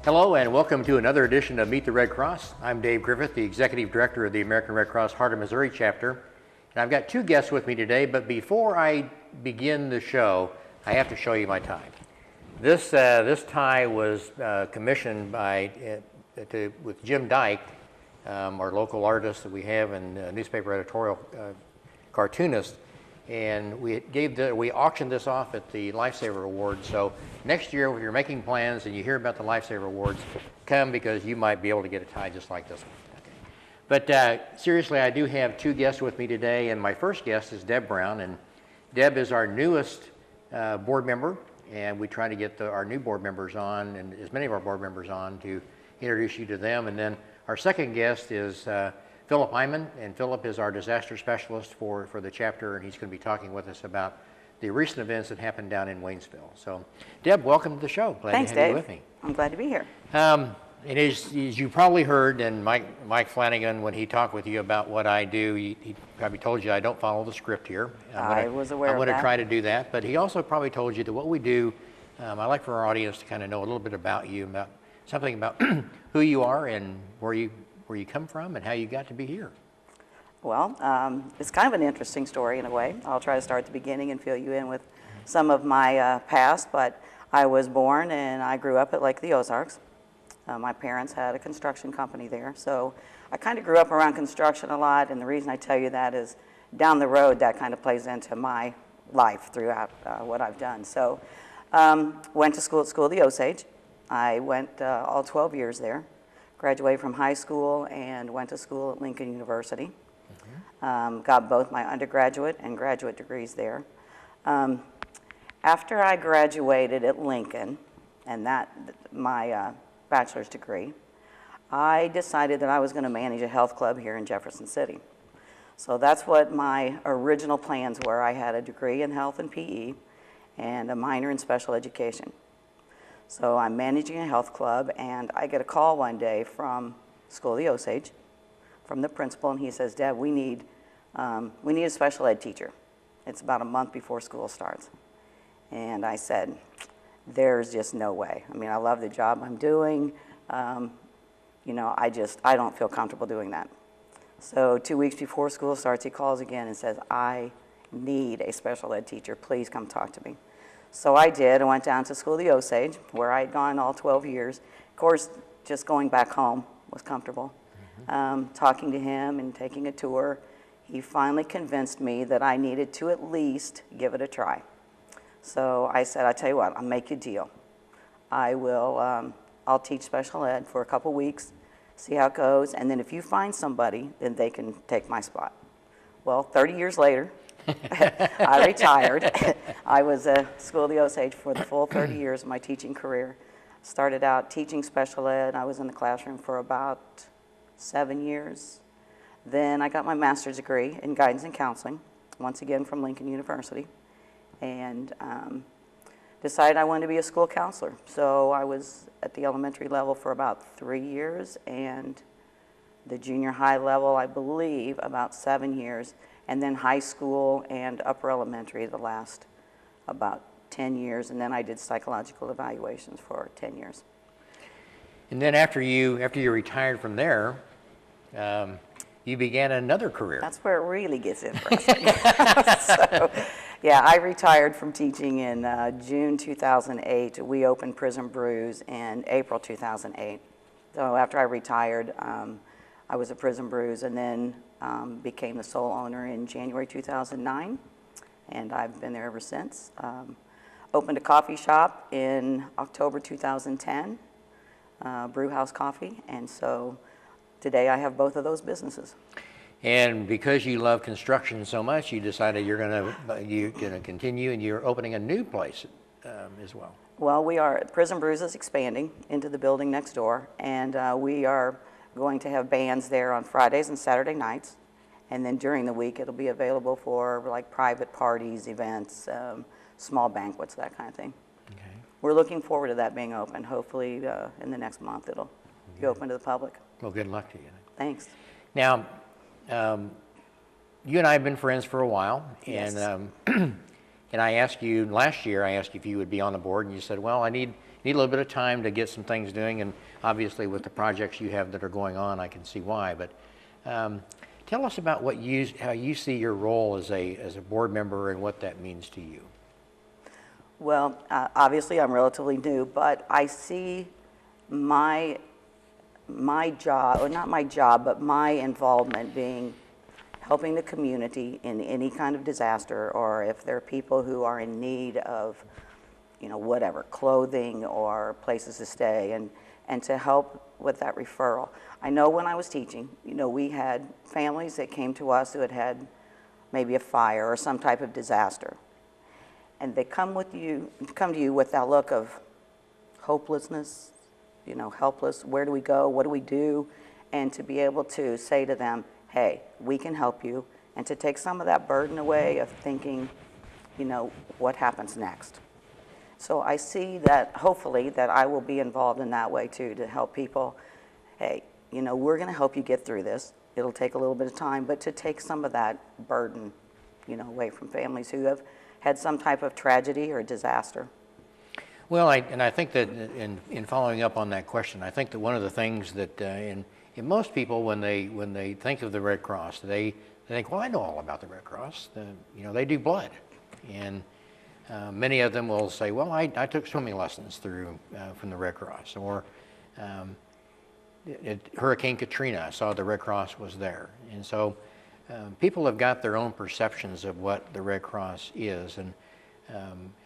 Hello and welcome to another edition of Meet the Red Cross. I'm Dave Griffith, the Executive Director of the American Red Cross Heart of Missouri chapter. And I've got two guests with me today, but before I begin the show, I have to show you my tie. This tie was commissioned with Jim Dyke, our local artist that we have and newspaper editorial cartoonist. And we auctioned this off at the Lifesaver Awards. So next year, if you're making plans and you hear about the Lifesaver Awards, come because you might be able to get a tie just like this one. Okay. But seriously, I do have two guests with me today, and my first guest is Deb Brown, and Deb is our newest board member, and we try to get our new board members on, and as many of our board members on, to introduce you to them. And then our second guest is Phillip Iman, and Phillip is our disaster specialist for the chapter, and he's going to be talking with us about the recent events that happened down in Waynesville. So, Deb, welcome to the show. Glad Thanks, to have Dave. you with me. I'm glad to be here. And as you probably heard, and Mike Flanagan, when he talked with you about what I do, he probably told you I don't follow the script here. I was aware of that. I'm going to try to do that, but he also probably told you that what we do, I like for our audience to kind of know a little bit about you, about something about who you are and where you come from and how you got to be here. Well, it's kind of an interesting story in a way. I'll try to start at the beginning and fill you in with some of my past, but I was born and I grew up at Lake of the Ozarks. My parents had a construction company there, so I kind of grew up around construction a lot, and the reason I tell you that is down the road that kind of plays into my life throughout what I've done. So went to school at School of the Osage. I went all 12 years there, graduated from high school and went to school at Lincoln University. Got both my undergraduate and graduate degrees there. After I graduated at Lincoln, and my bachelor's degree, I decided that I was going to manage a health club here in Jefferson City. So that's what my original plans were. I had a degree in health and PE and a minor in special education. So I'm managing a health club, and I get a call one day from School of the Osage, from the principal, and he says, "Deb, we need a special ed teacher. It's about a month before school starts." And I said, "There's just no way. I mean, I love the job I'm doing. I don't feel comfortable doing that." So 2 weeks before school starts, he calls again and says, "I need a special ed teacher. Please come talk to me." So I did. I went down to School of the Osage, where I'd gone all 12 years. Of course, just going back home was comfortable. Talking to him and taking a tour, he finally convinced me that I needed to at least give it a try. So I said, "I'll tell you what, I'll make you a deal. I'll teach special ed for a couple weeks, see how it goes, and then if you find somebody, then they can take my spot." Well, 30 years later, I retired. I was at School of the Osage for the full 30 years of my teaching career. Started out teaching special ed. I was in the classroom for about 7 years. Then I got my master's degree in guidance and counseling, once again from Lincoln University, and decided I wanted to be a school counselor. So I was at the elementary level for about 3 years, and the junior high level, I believe, about 7 years, and then high school and upper elementary the last about 10 years, and then I did psychological evaluations for 10 years. And then after you retired from there, you began another career. That's where it really gets interesting. So, yeah, I retired from teaching in June 2008. We opened Prison Brews in April 2008. So after I retired, I was at Prison Brews, and then became the sole owner in January 2009, and I've been there ever since. Opened a coffee shop in October 2010. Brew House Coffee, and so today I have both of those businesses. And because you love construction so much, you decided you're going to continue, and you're opening a new place as well. Well, Prison Brews is expanding into the building next door, and we are going to have bands there on Fridays and Saturday nights, and then during the week it'll be available for like private parties, events, small banquets, that kind of thing. Okay. We're looking forward to that being open. Hopefully in the next month it'll be open to the public. Well, good luck to you. Thanks. Now, you and I have been friends for a while, and Yes. And last year I asked you if you would be on the board, and you said, "Well, I need need a little bit of time to get some things doing, and obviously with the projects you have that are going on, I can see why. But tell us about how you see your role as a board member and what that means to you. Well, obviously I'm relatively new, but I see my job, or not my job, but my involvement being helping the community in any kind of disaster, or if there are people who are in need of, whatever, clothing or places to stay, and to help with that referral. I know when I was teaching, we had families that came to us who had maybe a fire or some type of disaster. And they come to you with that look of hopelessness, helpless. Where do we go? What do we do? And to be able to say to them, hey, we can help you, and to take some of that burden away of thinking, what happens next. So I see that, hopefully, that I will be involved in that way too, to help people, hey, we're going to help you get through this. It'll take a little bit of time, but to take some of that burden, away from families who have had some type of tragedy or disaster. Well, I think that in following up on that question, I think that one of the things that in most people, when they think of the Red Cross, they think, well, I know all about the Red Cross. They do blood, and many of them will say, well, I took swimming lessons from the Red Cross, or Hurricane Katrina, I saw the Red Cross was there, and so people have got their own perceptions of what the Red Cross is, and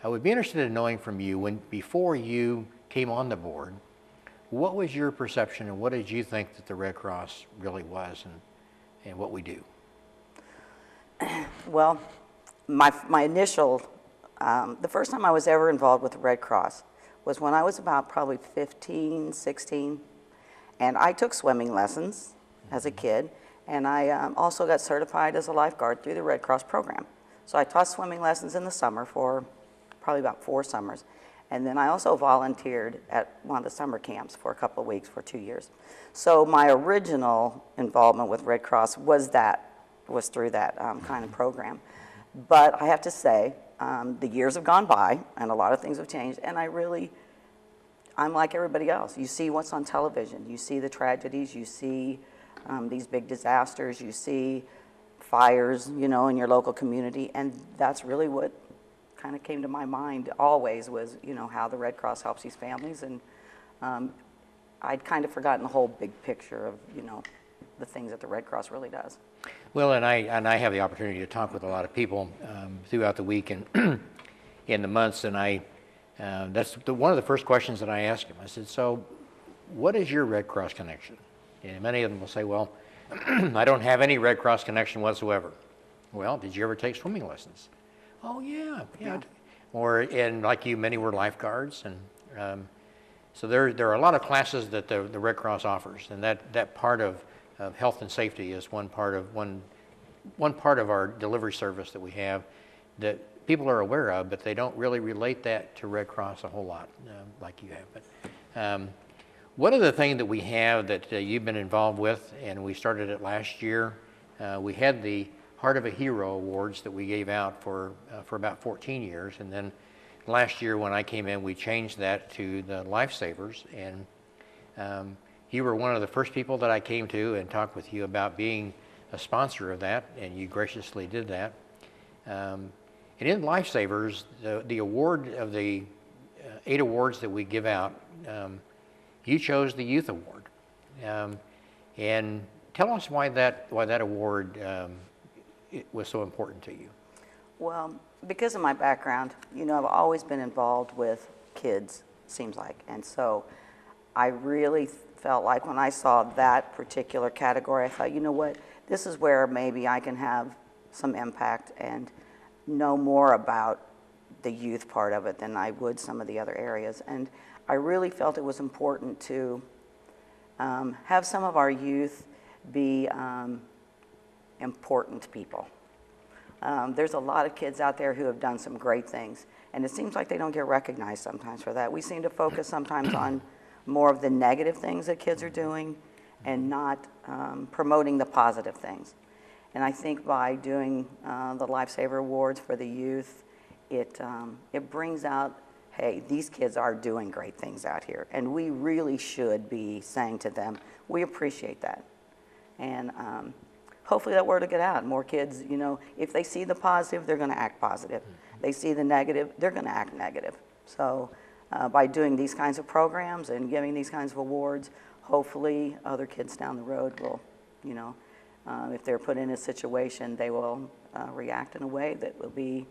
I would be interested in knowing from you, before you came on the board, what was your perception and what did you think that the Red Cross really was and what we do? Well, my initial, the first time I was ever involved with the Red Cross was when I was about probably 15, 16, and I took swimming lessons as a kid, and I also got certified as a lifeguard through the Red Cross program. So I taught swimming lessons in the summer for probably about 4 summers. And then I also volunteered at one of the summer camps for a couple of weeks for 2 years. So my original involvement with Red Cross was through that kind of program. But I have to say, the years have gone by and a lot of things have changed, and I'm like everybody else. You see what's on television, you see the tragedies, you see these big disasters, you see fires, in your local community, and that's really what kind of came to my mind always was, how the Red Cross helps these families, and I'd kind of forgotten the whole big picture of, the things that the Red Cross really does. Well, and I have the opportunity to talk with a lot of people throughout the week and in the months, and that's one of the first questions that I ask them. I said, so what is your Red Cross connection? And many of them will say, well, I don't have any Red Cross connection whatsoever. Well, did you ever take swimming lessons? Oh, yeah. And like you, many were lifeguards. And so there are a lot of classes that the Red Cross offers. And that part of health and safety is one part of our delivery service that we have that people are aware of, but they don't really relate that to Red Cross a whole lot like you have. But one of the things that we have that you've been involved with, and we started it last year, we had the Heart of a Hero Awards that we gave out for about 14 years, and then last year when I came in, we changed that to the Lifesavers, and you were one of the first people that I came to and talked with you about being a sponsor of that, and you graciously did that. And in Lifesavers, the award of the 8 awards that we give out, you chose the Youth Award, and tell us why that award it was so important to you. Well, because of my background, I've always been involved with kids, seems like, and so I really felt like when I saw that particular category, I thought, what, this is where maybe I can have some impact and know more about the youth part of it than I would some of the other areas. And I really felt it was important to have some of our youth be important people. There's a lot of kids out there who have done some great things, and it seems like they don't get recognized sometimes for that. We seem to focus sometimes on more of the negative things that kids are doing and not promoting the positive things. And I think by doing the Lifesaver Awards for the youth, it brings out hey, these kids are doing great things out here, and we really should be saying to them, we appreciate that. And hopefully that word will get out. More kids, you know, if they see the positive, they're going to act positive. They see the negative, they're going to act negative. So by doing these kinds of programs and giving these kinds of awards, hopefully other kids down the road will, you know, if they're put in a situation, they will react in a way that will be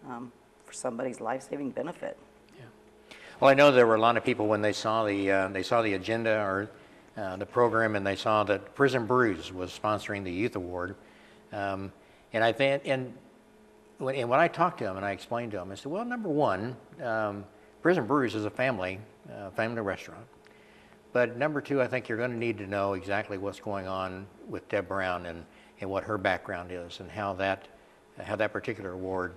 for somebody's life-saving benefit. Yeah. Well, I know there were a lot of people when they saw the agenda or the program, and they saw that Prison Brews was sponsoring the Youth Award, and I think, and when I talked to them and I explained to them, I said, well, number one, Prison Brews is a family restaurant. But number two, I think you're going to need to know exactly what's going on with Deb Brown and what her background is and how that particular award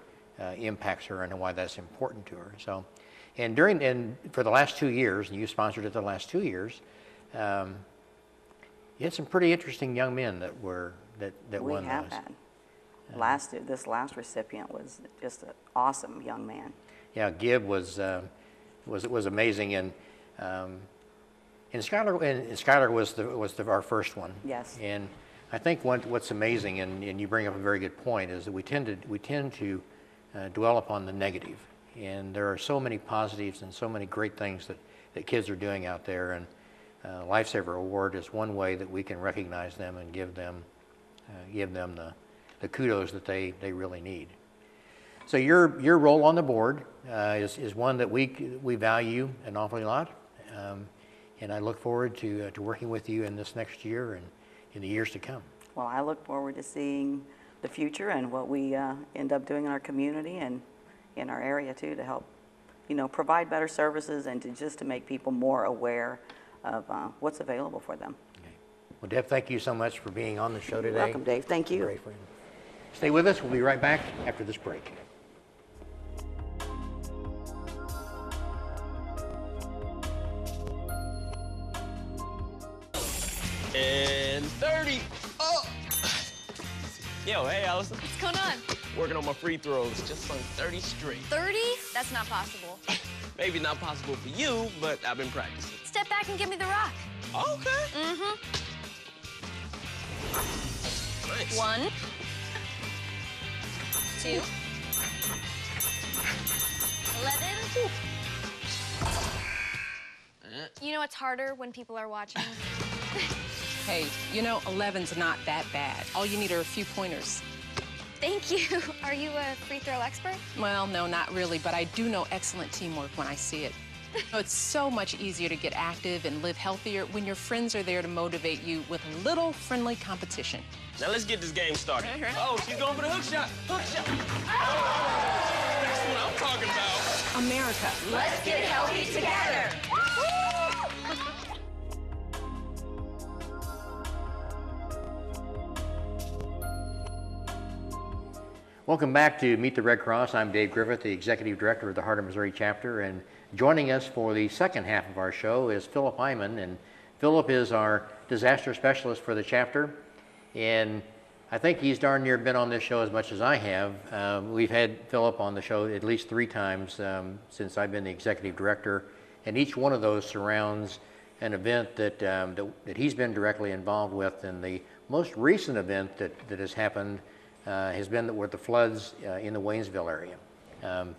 impacts her and why that's important to her. So, and for the last 2 years, and you sponsored it the last 2 years, you had some pretty interesting young men that won those. We have had. This last recipient was just an awesome young man. Yeah, Gib was amazing, and Skylar was our first one. Yes. And I think what's amazing, and you bring up a very good point, is that we tend to dwell upon the negative, and there are so many positives and so many great things that kids are doing out there, and Lifesaver Award is one way that we can recognize them and give them the kudos that they really need. So your role on the board is one that we value an awfully lot, and I look forward to working with you in this next year and in the years to come. Well, I look forward to seeing the future and what we end up doing in our community and in our area too, to help, you know, provide better services and to make people more aware of what's available for them. Okay. Well, Deb, thank you so much for being on the show today. You're welcome, Dave. Thank you. Great friend. Stay with us. We'll be right back after this break. And 30. Oh! Yo, hey, Allison. What's going on? Working on my free throws. Just sung 30 straight. 30? That's not possible. Maybe not possible for you, but I've been practicing. Step back and give me the rock. Okay. Mm-hmm. Nice. 1, 2, 11. You know it's harder when people are watching. Hey, you know, 11's not that bad. All you need are a few pointers. Thank you. Are you a free throw expert? Well, no, not really, but I do know excellent teamwork when I see it. It's so much easier to get active and live healthier when your friends are there to motivate you with a little friendly competition. Now let's get this game started. All right. Oh, she's going for the hook shot. Hook shot. Oh, that's what I'm talking about. America. Let's get healthy together. Welcome back to Meet the Red Cross. I'm Dave Griffith, the Executive Director of the Heart of Missouri Chapter, and joining us for the second half of our show is Phillip Iman, and Phillip is our disaster specialist for the chapter, and I think he's darn near been on this show as much as I have. We've had Phillip on the show at least 3 times since I've been the Executive Director, and each one of those surrounds an event that he's been directly involved with, and the most recent event that has happened has been with the floods in the Waynesville area.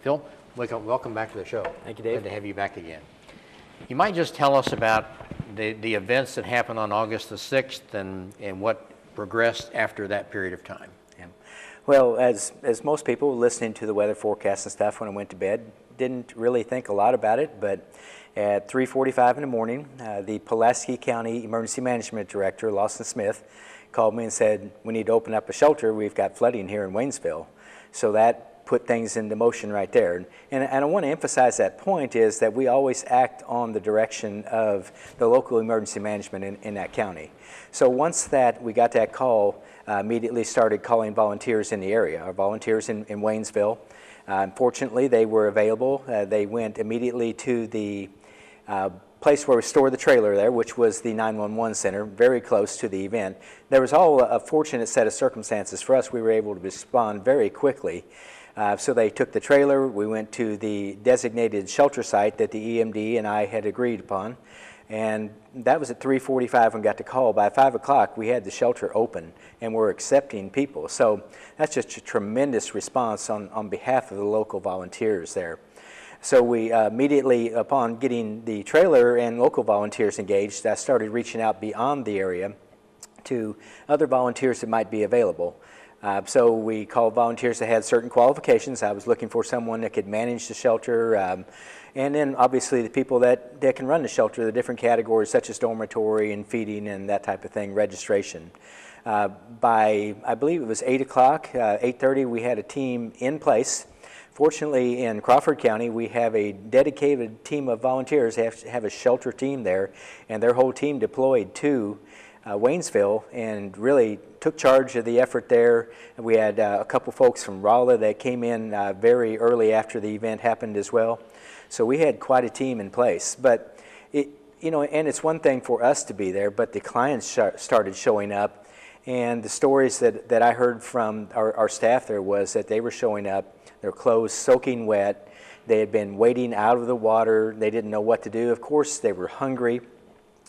Phil, welcome back to the show. Thank you, Dave. Good to have you back again. You might just tell us about the events that happened on August the 6th and what progressed after that period of time. Yeah. Well, as most people listening to the weather forecast and stuff when I went to bed, didn't really think a lot about it, but at 3:45 in the morning, the Pulaski County Emergency Management Director, Lawson Smith, called me and said, we need to open up a shelter. We've got flooding here in Waynesville. So that put things into motion right there. And I want to emphasize that point is that we always act on the direction of the local emergency management in that county. So once that we got that call, immediately started calling volunteers in the area, our volunteers in Waynesville. Fortunately, they were available. They went immediately to the place where we store the trailer there, which was the 911 center, very close to the event. There was all a fortunate set of circumstances for us. We were able to respond very quickly. So they took the trailer. We went to the designated shelter site that the EMD and I had agreed upon. And that was at 3:45 when we got the call. By 5 o'clock, we had the shelter open and we're accepting people. So that's just a tremendous response on behalf of the local volunteers there. So we immediately, upon getting the trailer and local volunteers engaged, I started reaching out beyond the area to other volunteers that might be available. So we called volunteers that had certain qualifications. I was looking for someone that could manage the shelter, and then obviously the people that can run the shelter, the different categories such as dormitory and feeding and that type of thing, registration. By, I believe it was 8 o'clock, 8:30, we had a team in place. Fortunately, in Crawford County, we have a dedicated team of volunteers, have a shelter team there, and their whole team deployed to Waynesville and really took charge of the effort there. We had a couple folks from Rolla that came in very early after the event happened as well. So we had quite a team in place. But and it's one thing for us to be there, but the clients started showing up, and the stories that I heard from our staff there was that they were showing up, their clothes soaking wet, they had been wading out of the water, they didn't know what to do. Of course, they were hungry.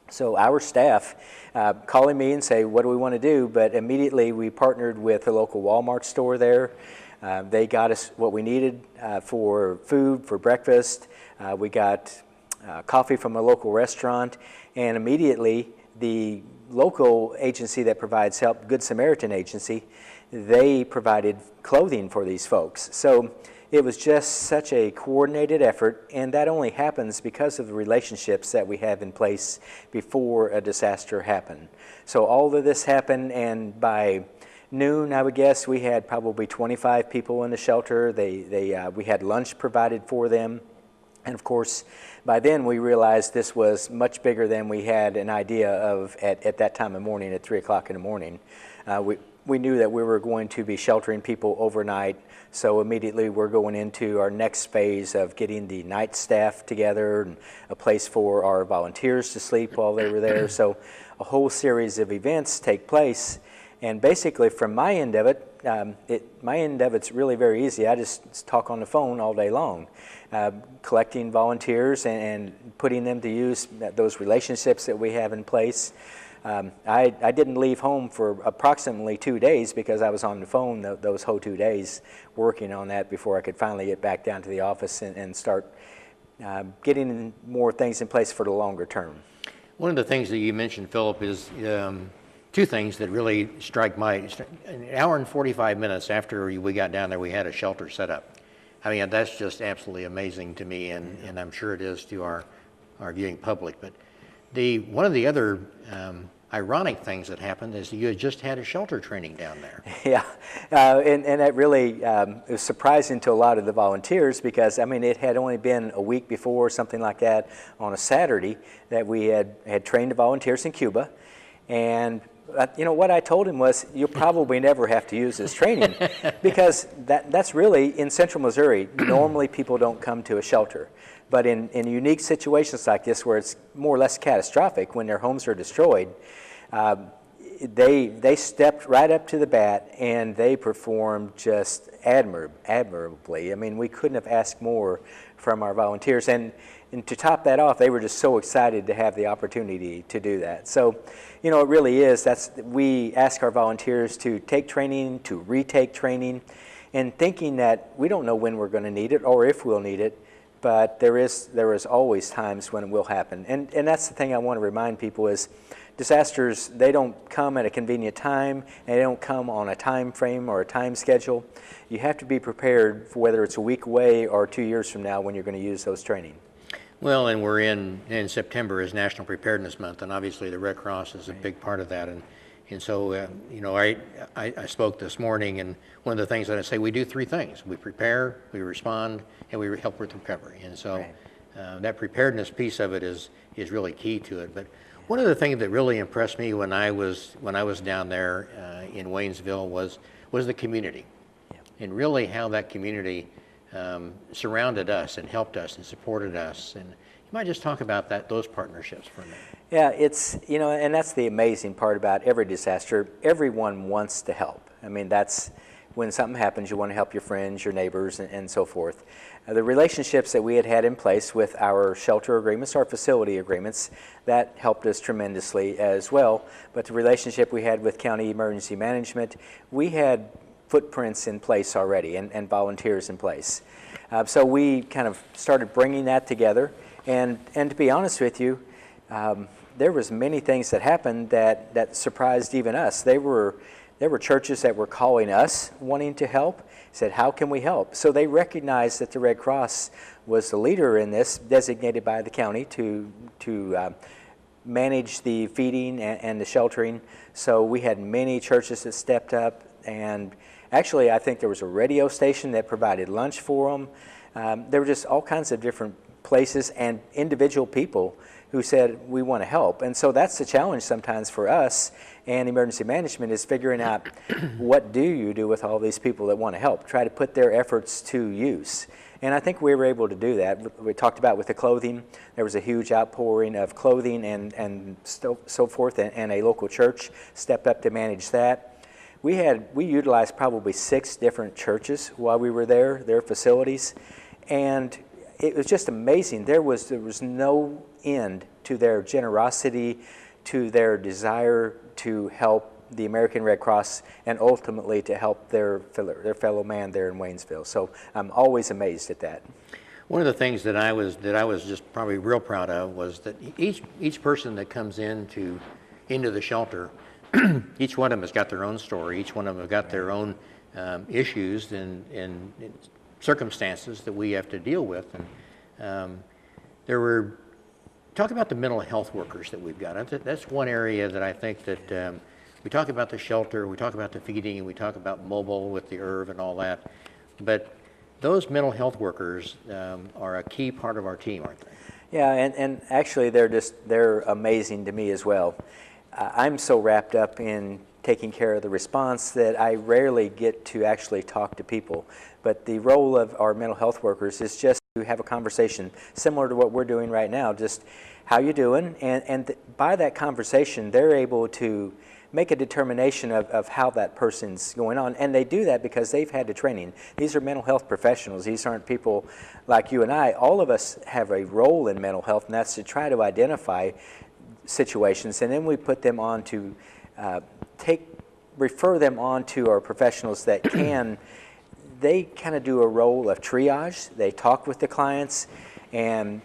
So our staff calling me and say, what do we want to do? But immediately we partnered with a local Walmart store there. They got us what we needed for food, for breakfast. We got coffee from a local restaurant. And immediately the local agency that provides help, Good Samaritan Agency, they provided clothing for these folks. So it was just such a coordinated effort, and that only happens because of the relationships that we have in place before a disaster happened. So all of this happened, and by noon, I would guess, we had probably 25 people in the shelter. We had lunch provided for them. And of course, by then we realized this was much bigger than we had an idea of at that time of morning, at 3 o'clock in the morning. We knew that we were going to be sheltering people overnight, so immediately we're going into our next phase of getting the night staff together and a place for our volunteers to sleep while they were there. So a whole series of events take place, and basically from my end of it's really very easy. I just talk on the phone all day long, collecting volunteers and putting them to use, those relationships that we have in place. I didn't leave home for approximately 2 days because I was on the phone those whole 2 days working on that before I could finally get back down to the office and start getting more things in place for the longer term. One of the things that you mentioned, Philip, is two things that really strike an hour and 45 minutes after we got down there, we had a shelter set up. I mean, that's just absolutely amazing to me, and I'm sure it is to our viewing public. But one of the other ironic things that happened is you had just had a shelter training down there. Yeah, and that really was surprising to a lot of the volunteers because, I mean, it had only been a week before, something like that, on a Saturday that we had trained the volunteers in Cuba. And what I told him was, you'll probably never have to use this training because that's really, in central Missouri, normally people don't come to a shelter. But in unique situations like this where it's more or less catastrophic, when their homes are destroyed, they stepped right up to the bat and they performed just admirably. I mean, we couldn't have asked more from our volunteers. And to top that off, they were just so excited to have the opportunity to do that. So, it really is. We ask our volunteers to take training, to retake training, and thinking that we don't know when we're going to need it or if we'll need it, but there is always times when it will happen. And that's the thing I want to remind people is disasters, they don't come at a convenient time, and they don't come on a time frame or a time schedule. You have to be prepared for whether it's a week away or 2 years from now when you're going to use those training. Well, and we're in September is National Preparedness Month, and obviously the Red Cross is a big part of that. And so, I spoke this morning, and one of the things that I say, we do three things. We prepare, we respond, and we help with recovery. And so that preparedness piece of it is really key to it. But one of the things that really impressed me when I was down there in Waynesville was the community, and really how that community surrounded us and helped us and supported us. And you might just talk about those partnerships for a minute. Yeah, it's, and that's the amazing part about every disaster. Everyone wants to help. I mean, that's when something happens, you want to help your friends, your neighbors, and so forth. The relationships that we had in place with our shelter agreements, our facility agreements, that helped us tremendously as well. But the relationship we had with county emergency management, we had footprints in place already and volunteers in place. So we kind of started bringing that together. And to be honest with you, there was many things that happened that surprised even us. There were churches that were calling us wanting to help, said, how can we help? So they recognized that the Red Cross was the leader in this, designated by the county to manage the feeding and the sheltering. So we had many churches that stepped up, and actually I think there was a radio station that provided lunch for them. There were just all kinds of different places and individual people who said, we want to help. And so that's the challenge sometimes for us and emergency management, is figuring out what do you do with all these people that want to help, try to put their efforts to use. And I think we were able to do that. We talked about with the clothing, there was a huge outpouring of clothing and so forth, and a local church stepped up to manage that. We utilized probably 6 different churches while we were there, their facilities, and it was just amazing. There was no end to their generosity, to their desire to help the American Red Cross, and ultimately to help their fellow man there in Waynesville. So I'm always amazed at that. One of the things that I was just probably real proud of was that each person that comes into the shelter, each one of them has got their own story. Each one of them has got their own issues and circumstances that we have to deal with. And talk about the mental health workers that we've got. That's one area that I think that we talk about the shelter, we talk about the feeding, and we talk about mobile with the IRV and all that. But those mental health workers are a key part of our team, aren't they? Yeah, and actually they're amazing to me as well. I'm so wrapped up in taking care of the response that I rarely get to actually talk to people. But the role of our mental health workers is just to have a conversation similar to what we're doing right now, just how you doing, and by that conversation they're able to make a determination of how that person's going on, and they do that because they've had the training. These are mental health professionals. These aren't people like you and I. All of us have a role in mental health, and that's to try to identify situations, and then we put them on to refer them on to our professionals that can. They kind of do a role of triage. They talk with the clients, and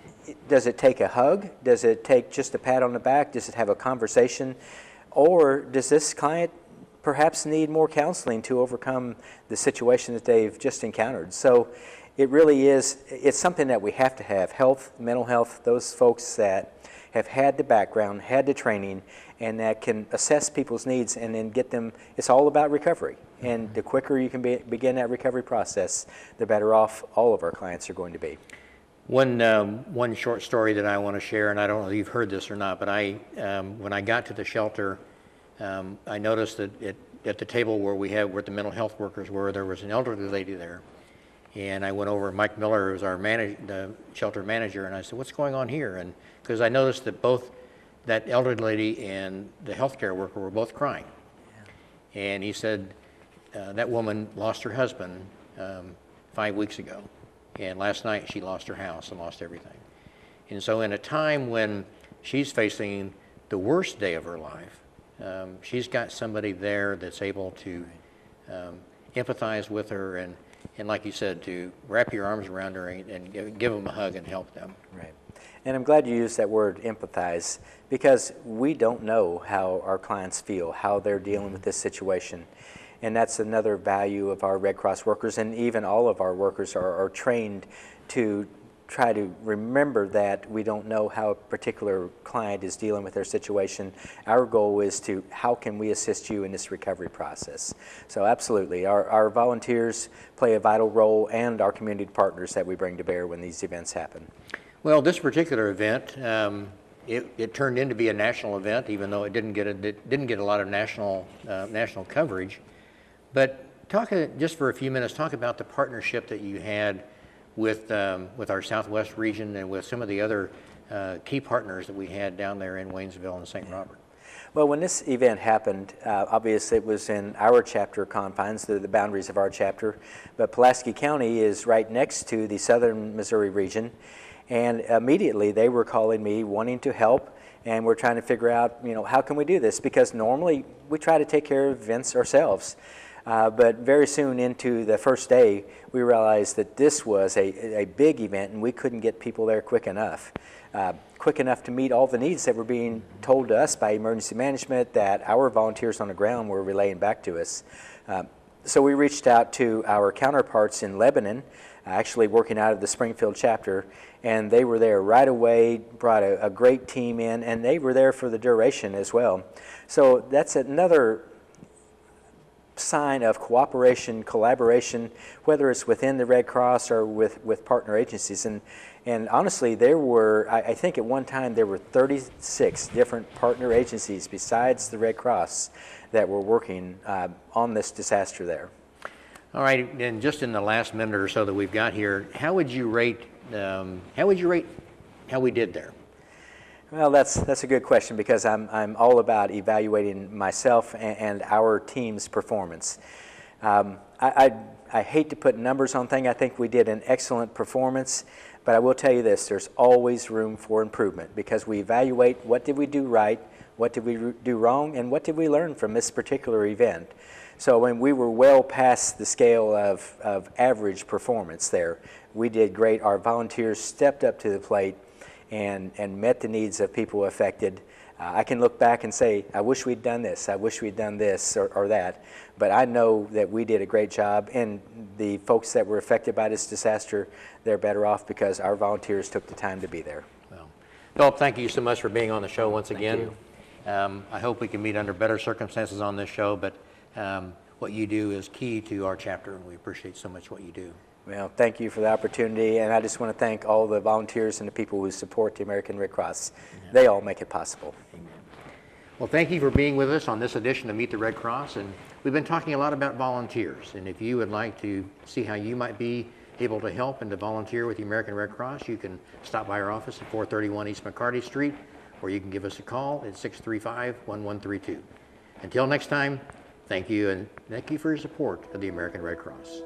does it take a hug? Does it take just a pat on the back? Does it have a conversation? Or does this client perhaps need more counseling to overcome the situation that they've just encountered? So it really is, it's something that we have to have. Health, mental health, those folks that have had the background, had the training, and that can assess people's needs and then get them. It's all about recovery. And the quicker you can begin that recovery process, the better off all of our clients are going to be. One short story that I want to share, and I don't know if you've heard this or not, but when I got to the shelter, I noticed that at the table where the mental health workers were, there was an elderly lady there. And I went over, Mike Miller, who's the shelter manager, and I said, what's going on here? And because I noticed that both that elderly lady and the healthcare worker were both crying. Yeah. And he said, that woman lost her husband 5 weeks ago. And last night she lost her house and lost everything. And so in a time when she's facing the worst day of her life, she's got somebody there that's able to empathize with her and like you said, to wrap your arms around her and give them a hug and help them. Right. And I'm glad you used that word, empathize, because we don't know how our clients feel, how they're dealing with this situation. And that's another value of our Red Cross workers, and even all of our workers are trained to try to remember that we don't know how a particular client is dealing with their situation. Our goal is to, how can we assist you in this recovery process? So absolutely, our volunteers play a vital role, and our community partners that we bring to bear when these events happen. Well, this particular event, it turned into be a national event, even though it didn't get a lot of national coverage. But just for a few minutes, talk about the partnership that you had with our Southwest region and with some of the other key partners that we had down there in Waynesville and St. Robert. Well, when this event happened, obviously it was in our chapter confines, the boundaries of our chapter, but Pulaski County is right next to the southern Missouri region, and immediately they were calling me wanting to help, and we're trying to figure out, how can we do this? Because normally we try to take care of events ourselves. But very soon into the first day, we realized that this was a big event and we couldn't get people there quick enough to meet all the needs that were being told to us by emergency management that our volunteers on the ground were relaying back to us. So we reached out to our counterparts in Lebanon, actually working out of the Springfield chapter, and they were there right away, brought a great team in, and they were there for the duration as well. So that's another sign of cooperation, collaboration, whether it's within the Red Cross or with partner agencies. And honestly, there were, I think at one time, there were 36 different partner agencies besides the Red Cross that were working on this disaster there. All right, and just in the last minute or so that we've got here, how would you rate how we did there? Well, that's a good question, because I'm all about evaluating myself and our team's performance. I hate to put numbers on things. I think we did an excellent performance, but I will tell you this: there's always room for improvement, because we evaluate what did we do right, what did we do wrong, and what did we learn from this particular event. So when we were well past the scale of average performance there, we did great. Our volunteers stepped up to the plate and met the needs of people affected. I can look back and say, I wish we'd done this, I wish we'd done this or that, but I know that we did a great job, and the folks that were affected by this disaster, they're better off because our volunteers took the time to be there. Well, Phillip, thank you so much for being on the show once again. I hope we can meet under better circumstances on this show, but what you do is key to our chapter, and we appreciate so much what you do. Well, thank you for the opportunity, and I just want to thank all the volunteers and the people who support the American Red Cross. Yeah. They all make it possible. Amen. Well, thank you for being with us on this edition of Meet the Red Cross, and we've been talking a lot about volunteers, and if you would like to see how you might be able to help and to volunteer with the American Red Cross, you can stop by our office at 431 East McCarty Street, or you can give us a call at 635-1132. Until next time, thank you, and thank you for your support of the American Red Cross.